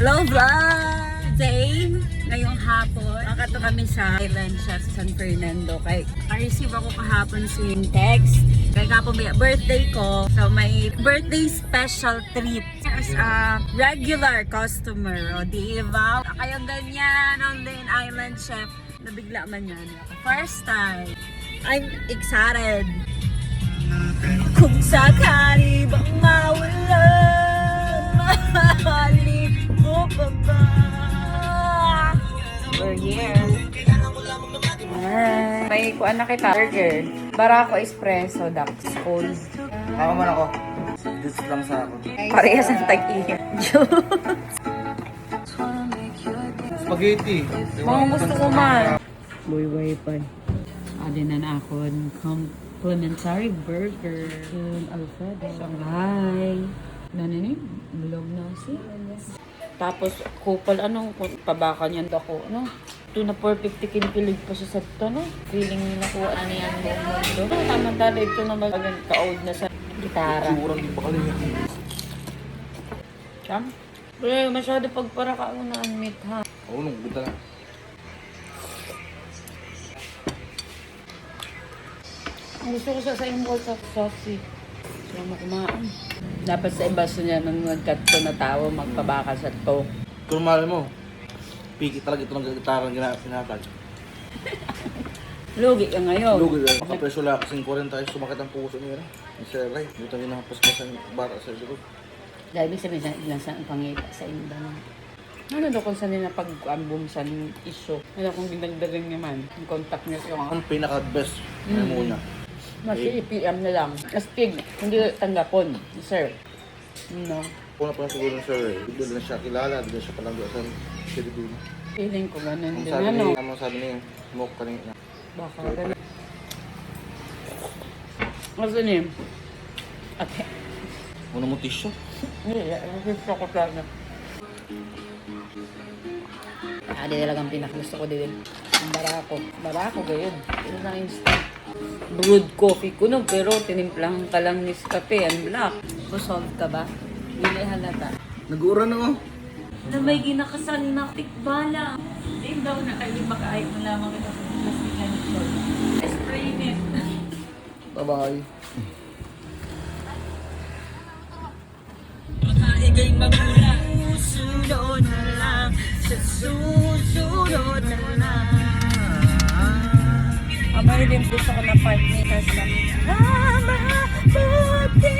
Hello vlog! Day, ngayong hapon, makato kami sa Island Chef San Fernando. Kay receive ako kahapon si text. Kaya kapon may birthday ko. So may birthday special treat. As a regular customer, o diba? Kayong ganyan on the Island Chef. Nabigla man yan. First time. I'm excited. Kung sakali bang mawalan, mahalin mo pa ba? We're here. May kuan na kita. Burger. Barako espresso, Dax cold. Ako man ako. Juice lang sa ako. Parehas ang tag-iyo. Spaghetti. Mga gusto ko man. Buy pa. Adinan ako complimentary burger. Alfredo. Shanghai. Nanini? Bulog na si. Tapos, kupal, pabaka niyan ako, Ito na 450 kinikilig pa siya sa ito, Feeling nila kuha na niyan mo mundo. Tama-tala, ito na mag-kaod na sa gitara. Sigurang di ba kaliya? Siyam? Pero masyado pagpara ka ako na unmeat, ha? Oo, nung ganda na. Ang gusto ko sa involve sa saucy. Sila mo kumaan. Dapat sa iba niya nang nag-cut ko na tao, magpabaka sa to. Kung mahal mo, piki talaga ito ng gitarang pinatag. Lugi ka ngayon. Lugi lang. Makapresyo lang kasing 40 tayo sumakit ang puso niya. Yung Sir Ray, dito nyo nakapaspasan bara sa likod. Dahil ibig sabihin na sa pangita sa inda. Ano daw kung saan nila pag-album sa issue? Ano kung ginagdagan naman? Yung contact niya yung Ang pinaka-best na muna. mas i-PM na lang. Astig, hindi tanggapon, sir. No. Una pa siguro ng Sir Ray, hindi na siya kilala, hindi na siya palangga sa Pilipino. Feeling ko ganun Ang din, sabi ano? niya, sabi niya, smoke kanina. Baka ganun. Kasi ni, ate. Una mo tissue? Hindi, gusto ko talaga. Di talagang pinakagusto ko din. Ang barako. Barako gayon. Ito na instant. Brewed coffee ko pero tinimplang ka lang ni kape and black. Busog ka ba? Hindi halata. Nag-uura na oh. Na may ginakasan na tikbala. Hindi daw na kayo makaayos mo lamang ito sa plastic na nito. Spray it. Bye-bye. Ika'y magulang. Susunod na lang. Sa susunod na lang. Amay din po sa kanapart ni Tesla. Mama, buti